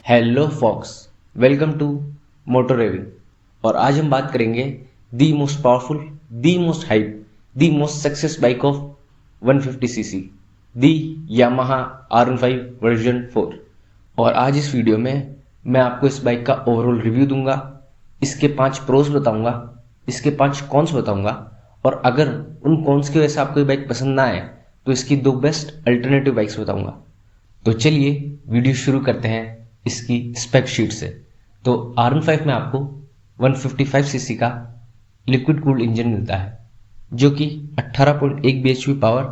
Hello folks, welcome to motor raving. और आज हम बात करेंगे the most powerful, the most hype, the most success bike of 150cc, the Yamaha R15 version 4। और आज इस वीडियो में मैं आपको इस बाइक का ओवरऑल रिव्यू दूंगा, इसके 5 प्रोज बताऊंगा, इसके 5 कॉन्स बताऊंगा, और अगर उन कॉन्स की वजह से आपको ये बाइक पसंद ना आए तो इसकी 2 बेस्ट अल्टरनेटिव बाइक्स बताऊंगा। तो चलिए वीडियो शुरू करते हैं इसकी स्पेक शीट से। तो R15 में आपको 155cc का लिक्विड कूल्ड इंजन मिलता है जो कि 18.1 bhp पावर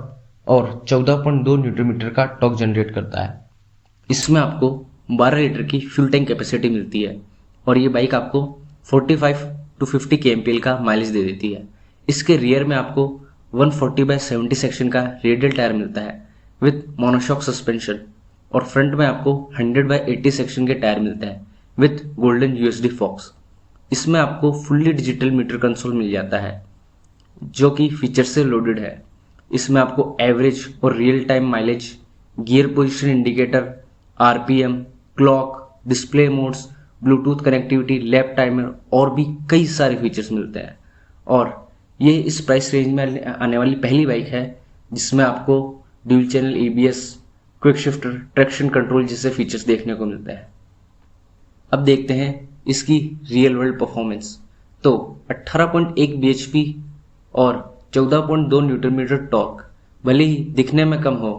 और 14.2 न्यूटन मीटर का टॉर्क जनरेट करता है। इसमें आपको 12 लीटर की फ्यूल टैंक कैपेसिटी मिलती है और ये बाइक आपको 45 to 50 kmpl का माइलेज दे देती है। इसके रियर में आपको 140/70 सेक्शन का रेडियल टायर मिलता है विथ मोनोशॉक सस्पेंशन, और फ्रंट में आपको 100/80 सेक्शन के टायर मिलते हैं विथ गोल्डन USD फॉक्स। इसमें आपको फुल्ली डिजिटल मीटर कंसोल मिल जाता है जो कि फीचर से लोडेड है। इसमें आपको एवरेज और real time mileage, gear position indicator, RPM, clock, display modes, Bluetooth connectivity, lap timer और भी कई सारे फीचर्स मिलते हैं। और ये इस प्राइस रेंज में आने वाली पहली बाइक है जिसमें आपको dual channel ABS, quick shifter, traction control जैसे फीचर्स देखने को मिलते हैं। अब देखते हैं इसकी रियल वर्ल्ड परफॉर्मेंस। तो 18.1 bhp और 14.2 न्यूटन मीटर टॉर्क भले ही दिखने में कम हो,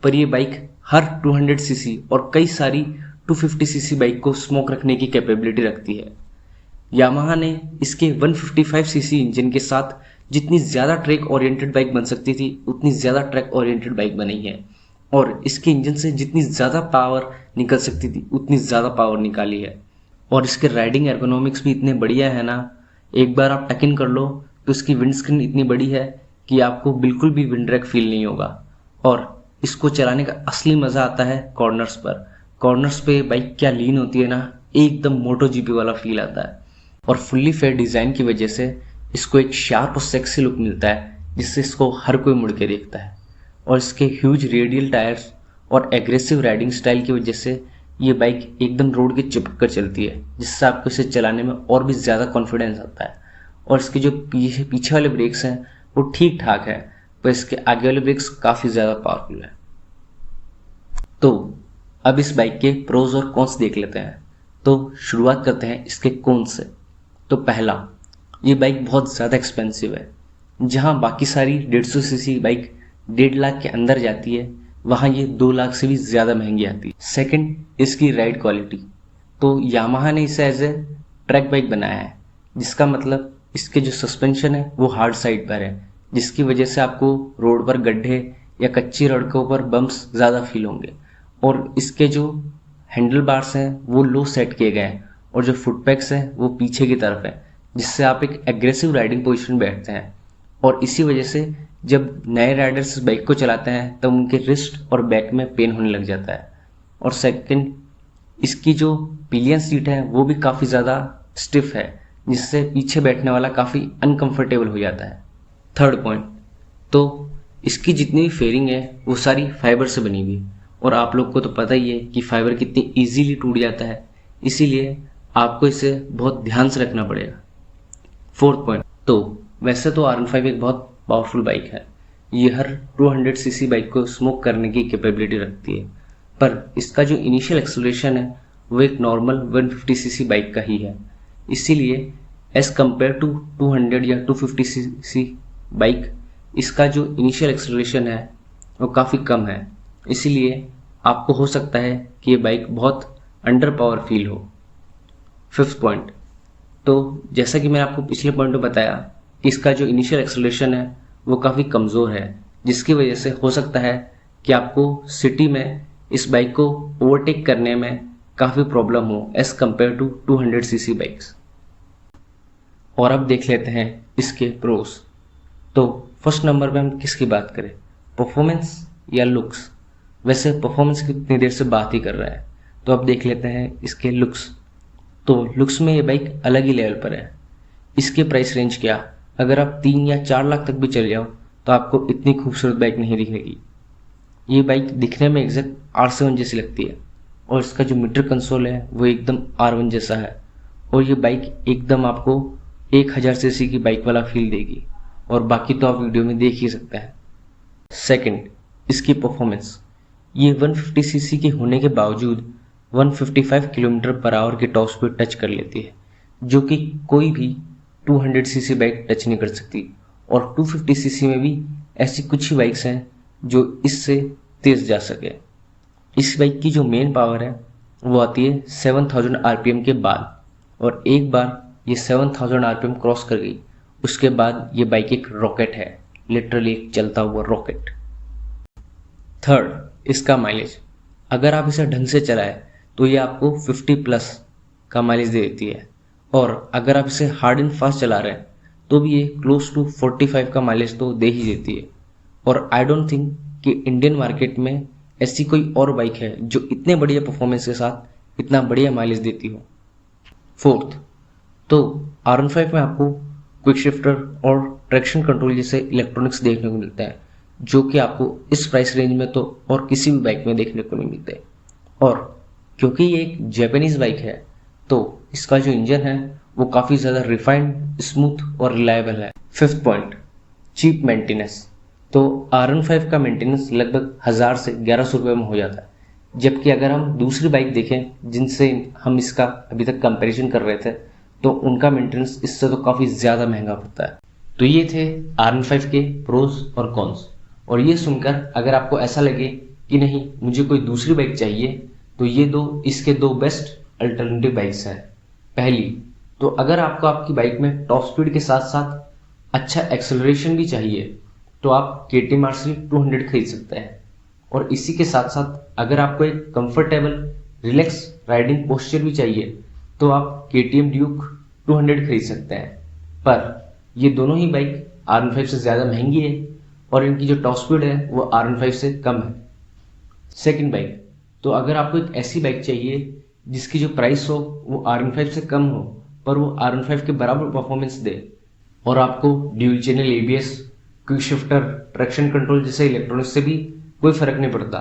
पर ये बाइक हर 200cc और कई सारी 250cc बाइक को स्मोक रखने की कैपेबिलिटी रखती है। यामाहा ने इसके 155cc इंजन के साथ जितनी ज़्यादा ट्रैक ओरिएंटेड बाइक बन सकती थी उतनी ज़्यादा ट्रैक ओरिएंटेड बाइक बनाई है, और इसके इंजन से जितनी ज़्यादा पावर निकल सकती थी उतनी ज़्यादा पावर निकाली है। और इसके राइडिंग एर्गोनॉमिक्स भी इतने बढ़िया है ना, एक बार आप टक इन कर लो तो इसकी विंड स्क्रीन इतनी बड़ी है कि आपको बिल्कुल भी विंड ड्रैग फील नहीं होगा। और इसको चलाने का असली मज़ा आता है कॉर्नर्स पर। कॉर्नर्स पे बाइक क्या लीन होती है ना, एकदम मोटो GP वाला फील आता है। और फुल्ली फेयर डिज़ाइन की वजह से इसको एक शार्प और सेक्सी लुक मिलता है जिससे इसको हर कोई मुड़ के देखता है। और इसके ह्यूज रेडियल टायर्स और एग्रेसिव राइडिंग स्टाइल की वजह से ये बाइक एकदम रोड के चिपक कर चलती है, जिससे आपको इसे चलाने में और भी ज़्यादा कॉन्फिडेंस आता है। और इसके जो पीछे वाले ब्रेक्स हैं वो ठीक ठाक है, पर इसके आगे वाले ब्रेक्स काफ़ी ज़्यादा पावरफुल है। तो अब इस बाइक के प्रोज और कॉन्स देख लेते हैं। तो शुरुआत करते हैं इसके कॉन्स से। तो पहला, ये बाइक बहुत ज़्यादा एक्सपेंसिव है। जहाँ बाकी सारी 150cc बाइक 1.5 लाख के अंदर जाती है, वहाँ ये 2 लाख से भी ज़्यादा महंगी आती है। सेकंड, इसकी राइड क्वालिटी। तो यामाहा ने इसे एज ए ट्रैक बाइक बनाया है, जिसका मतलब इसके जो सस्पेंशन है वो हार्ड साइड पर है, जिसकी वजह से आपको रोड पर गड्ढे या कच्ची रोड के ऊपर बम्प्स ज़्यादा फील होंगे। और इसके जो हैंडल बार्स हैं वो लो सेट किए गए हैं, और जो फुट पैक्स हैं वो पीछे की तरफ है, जिससे आप एक एग्रेसिव राइडिंग पोजीशन बैठते हैं। और इसी वजह से जब नए राइडर्स इस बाइक को चलाते हैं तब उनके रिस्ट और बैक में पेन होने लग जाता है। और सेकंड, इसकी जो पिलियन सीट है वो भी काफ़ी ज़्यादा स्टिफ है, जिससे पीछे बैठने वाला काफ़ी अनकंफर्टेबल हो जाता है। थर्ड पॉइंट, तो इसकी जितनी भी फेयरिंग है वो सारी फाइबर से बनी हुई है, और आप लोग को तो पता ही है कि फाइबर कितनी ईजीली टूट जाता है, इसीलिए आपको इसे बहुत ध्यान से रखना पड़ेगा। फोर्थ पॉइंट, तो वैसे तो R15 एक बहुत पावरफुल बाइक है, ये हर 200cc बाइक को स्मोक करने की कैपेबिलिटी रखती है, पर इसका जो इनिशियल एक्सेलरेशन है वो एक नॉर्मल 150cc बाइक का ही है। इसीलिए एज कम्पेयर टू 200 या 250cc बाइक, इसका जो इनिशियल एक्सेलरेशन है वो काफ़ी कम है। इसीलिए आपको हो सकता है कि ये बाइक बहुत अंडर पावर फील हो। फिफ्थ पॉइंट, तो जैसा कि मैंने आपको पिछले पॉइंट में बताया कि इसका जो इनिशियल एक्सेलरेशन है वो काफ़ी कमज़ोर है, जिसकी वजह से हो सकता है कि आपको सिटी में इस बाइक को ओवरटेक करने में काफ़ी प्रॉब्लम हो as compare to 200cc bikes. और अब देख लेते हैं इसके प्रोस। तो फर्स्ट नंबर पे हम किसकी बात करें, परफॉर्मेंस या लुक्स? वैसे परफॉर्मेंस की इतनी देर से बात ही कर रहा है, तो अब देख लेते हैं इसके लुक्स। तो लुक्स में ये बाइक अलग ही लेवल पर है। इसके प्राइस रेंज क्या, अगर आप 3 या 4 लाख तक भी चले जाओ तो आपको इतनी खूबसूरत बाइक नहीं दिखेगी। ये बाइक दिखने में एग्जैक्ट R7 जैसी लगती है और इसका जो मीटर कंसोल है वो एकदम R1 जैसा है और ये बाइक एकदम आपको 1000 सीसी की बाइक वाला फील देगी और बाकी तो आप वीडियो में देख ही सकते हैं। सेकंड, इसकी परफॉर्मेंस। ये 150 सीसी की होने के बावजूद 155 किलोमीटर पर आवर की टॉप स्पीड टच कर लेती है, जो कि कोई भी 200 सीसी बाइक टच नहीं कर सकती और 250 सीसी में भी ऐसी कुछ ही बाइक्स हैं जो इससे तेज जा सके। इस बाइक की जो मेन पावर है वो आती है 7000 आरपीएम के बाद और एक बार ये 7000 आरपीएम क्रॉस कर गई उसके बाद ये बाइक एक रॉकेट है, लिटरली एक चलता हुआ रॉकेट। थर्ड, इसका माइलेज। अगर आप इसे ढंग से चलाएं तो ये आपको 50 प्लस का माइलेज दे देती है और अगर आप इसे हार्ड एंड फास्ट चला रहे हैं तो भी ये क्लोज टू 45 का माइलेज तो दे ही देती है और आई डोंट थिंक कि इंडियन मार्केट में ऐसी कोई और बाइक है जो इतने बढ़िया परफॉर्मेंस के साथ इतना बढ़िया माइलेज देती हो। फोर्थ, तो R15 में आपको क्विक शिफ्टर और ट्रैक्शन कंट्रोल जैसे इलेक्ट्रॉनिक्स देखने को मिलते हैं जो कि आपको इस प्राइस रेंज में तो और किसी भी बाइक में देखने को नहीं मिलते। और क्योंकि ये एक जापानीज बाइक है तो इसका जो इंजन है वो काफ़ी ज़्यादा रिफाइंड, स्मूथ और रिलायबल है। Fifth point, cheap maintenance. तो R15 का मेंटेनेंस लगभग 1000 से 1100 रुपये में हो जाता है, जबकि अगर हम दूसरी बाइक देखें जिनसे हम इसका अभी तक कंपैरिजन कर रहे थे तो उनका मेंटेनेंस इससे तो काफ़ी ज़्यादा महंगा पड़ता है। तो ये थे R15 के प्रोज और कॉन्स। और ये सुनकर अगर आपको ऐसा लगे कि नहीं मुझे कोई दूसरी बाइक चाहिए तो ये इसके दो बेस्ट अल्टरनेटिव बाइक्स हैं। पहली, तो अगर आपको आपकी बाइक में टॉप स्पीड के साथ साथ अच्छा एक्सेलरेशन भी चाहिए तो आप KTM RC 200 खरीद सकते हैं और इसी के साथ साथ अगर आपको एक कंफर्टेबल रिलैक्स राइडिंग पोस्चर भी चाहिए तो आप KTM ड्यूक 200 खरीद सकते हैं। पर ये दोनों ही बाइक R15 से ज़्यादा महंगी है और इनकी जो टॉप स्पीड है वो R15 से कम है। सेकंड बाइक, तो अगर आपको एक ऐसी बाइक चाहिए जिसकी जो प्राइस हो वो R15 से कम हो पर वो R15 के बराबर परफॉर्मेंस दे और आपको dual channel ABS, quick shifter, traction control जैसे इलेक्ट्रॉनिक्स से भी कोई फर्क नहीं पड़ता,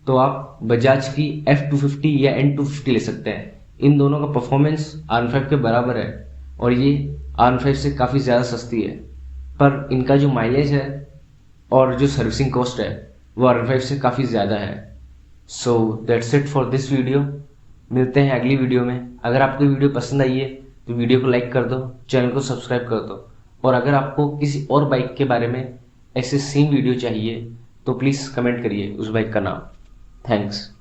तो आप बजाज की F250 या N250 ले सकते हैं। इन दोनों का परफॉर्मेंस R15 के बराबर है और ये R15 से काफ़ी ज़्यादा सस्ती है, पर इनका जो माइलेज है और जो सर्विसिंग कॉस्ट है वो R15 से काफ़ी ज़्यादा है। So that's it for this video. मिलते हैं अगली वीडियो में। अगर आपको वीडियो पसंद आई है तो वीडियो को लाइक कर दो, चैनल को सब्सक्राइब कर दो और अगर आपको किसी और बाइक के बारे में ऐसे सेम वीडियो चाहिए तो प्लीज़ कमेंट करिए उस बाइक का नाम। थैंक्स।